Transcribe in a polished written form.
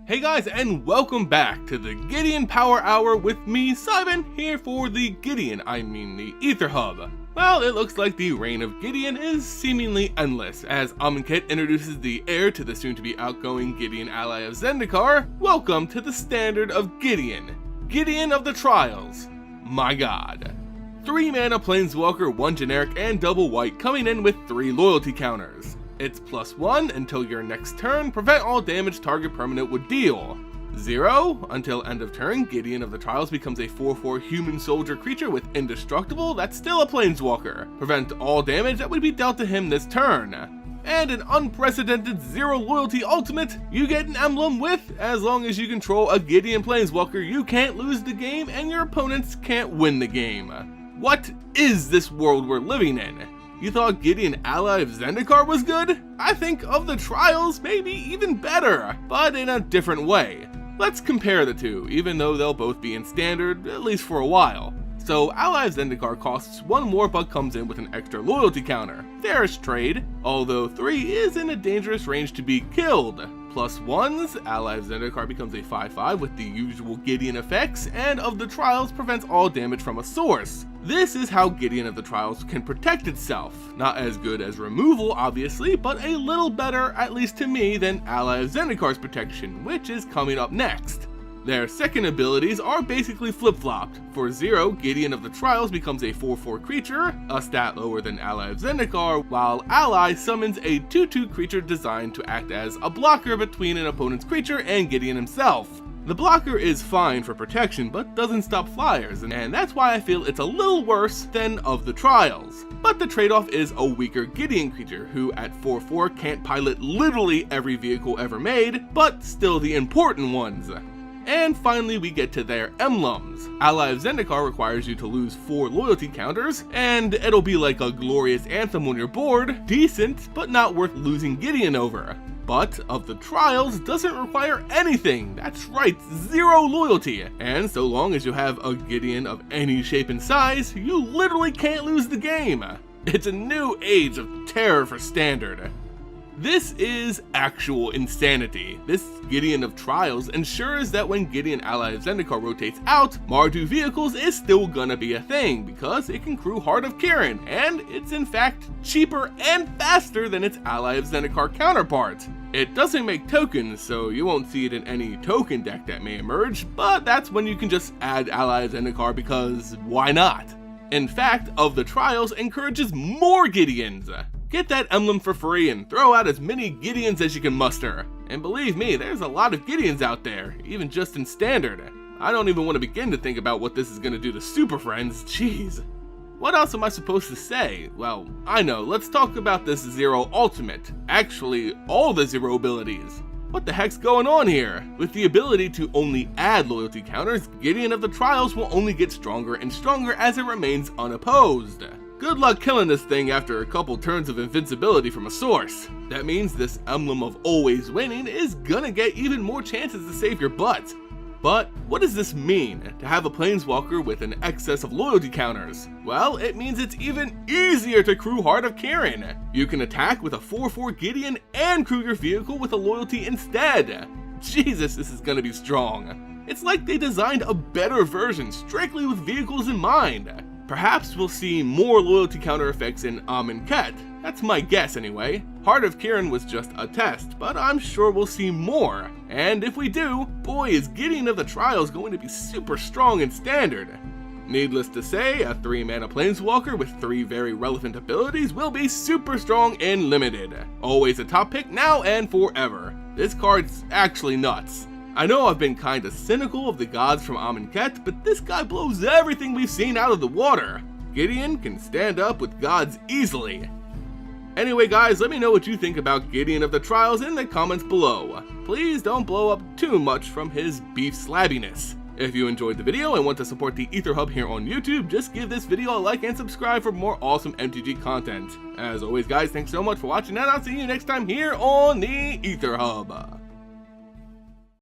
Hey guys, and welcome back to the Gideon Power Hour with me, Seiben, here for the Gideon, the Aether Hub. Well, it looks like the reign of Gideon is seemingly endless, as Amonkhet introduces the heir to the soon-to-be outgoing Gideon Ally of Zendikar. Welcome to the standard of Gideon. Gideon of the Trials. My god. 3 mana Planeswalker, 1 generic, and double white, coming in with 3 loyalty counters. It's +1 until your next turn, prevent all damage target permanent would deal. 0 until end of turn, Gideon of the Trials becomes a 4/4 human soldier creature with indestructible that's still a Planeswalker. Prevent all damage that would be dealt to him this turn. And an unprecedented 0 loyalty ultimate, you get an emblem with, as long as you control a Gideon Planeswalker, you can't lose the game and your opponents can't win the game. What is this world we're living in? You thought Gideon Ally of Zendikar was good? I think of the Trials maybe even better, but in a different way. Let's compare the two, even though they'll both be in standard, at least for a while. So Ally of Zendikar costs 1 more but comes in with an extra loyalty counter. Fairest trade, although 3 is in a dangerous range to be killed. +1s, Ally of Zendikar becomes a 5/5 with the usual Gideon effects, and of the Trials prevents all damage from a source. This is how Gideon of the Trials can protect itself. Not as good as removal, obviously, but a little better, at least to me, than Ally of Zendikar's protection, which is coming up next. Their second abilities are basically flip-flopped. For 0, Gideon of the Trials becomes a 4/4 creature, a stat lower than Ally of Zendikar, while Ally summons a 2/2 creature designed to act as a blocker between an opponent's creature and Gideon himself. The blocker is fine for protection, but doesn't stop flyers, and that's why I feel it's a little worse than of the Trials. But the trade-off is a weaker Gideon creature, who at 4/4 can't pilot literally every vehicle ever made, but still the important ones. And finally we get to their emblems. Ally of Zendikar requires you to lose 4 loyalty counters, and it'll be like a glorious anthem on your board, decent, but not worth losing Gideon over. But of the Trials doesn't require anything, that's right, 0 loyalty, and so long as you have a Gideon of any shape and size, you literally can't lose the game. It's a new age of terror for standard. This is actual insanity. This Gideon of Trials ensures that when Gideon Ally of Zendikar rotates out, Mardu Vehicles is still gonna be a thing, because it can crew Heart of Kiran, and it's in fact cheaper and faster than its Ally of Zendikar counterpart. It doesn't make tokens, so you won't see it in any token deck that may emerge, but that's when you can just add Ally of Zendikar because why not? In fact, of the Trials encourages more Gideons. Get that emblem for free and throw out as many Gideons as you can muster. And believe me, there's a lot of Gideons out there, even just in standard. I don't even want to begin to think about what this is going to do to Super Friends, jeez. What else am I supposed to say? Well, I know, let's talk about this 0 ultimate. Actually, all the 0 abilities. What the heck's going on here? With the ability to only add loyalty counters, Gideon of the Trials will only get stronger and stronger as it remains unopposed. Good luck killing this thing after a couple turns of invincibility from a source. That means this emblem of always winning is gonna get even more chances to save your butt. But what does this mean, to have a Planeswalker with an excess of loyalty counters? Well, it means it's even easier to crew Heart of Kiran. You can attack with a 4/4 Gideon and crew your vehicle with a loyalty instead. Jesus, this is gonna be strong. It's like they designed a better version strictly with vehicles in mind. Perhaps we'll see more loyalty counter effects in Amonkhet. That's my guess anyway. Heart of Kiran was just a test, but I'm sure we'll see more. And if we do, boy is Gideon of the Trials going to be super strong in standard. Needless to say, a 3 mana Planeswalker with 3 very relevant abilities will be super strong and limited. Always a top pick now and forever. This card's actually nuts. I know I've been kinda cynical of the gods from Amonkhet, but this guy blows everything we've seen out of the water. Gideon can stand up with gods easily. Anyway guys, let me know what you think about Gideon of the Trials in the comments below. Please don't blow up too much from his beef slabbiness. If you enjoyed the video and want to support the Aether Hub here on YouTube, just give this video a like and subscribe for more awesome MTG content. As always guys, thanks so much for watching and I'll see you next time here on the Aether Hub.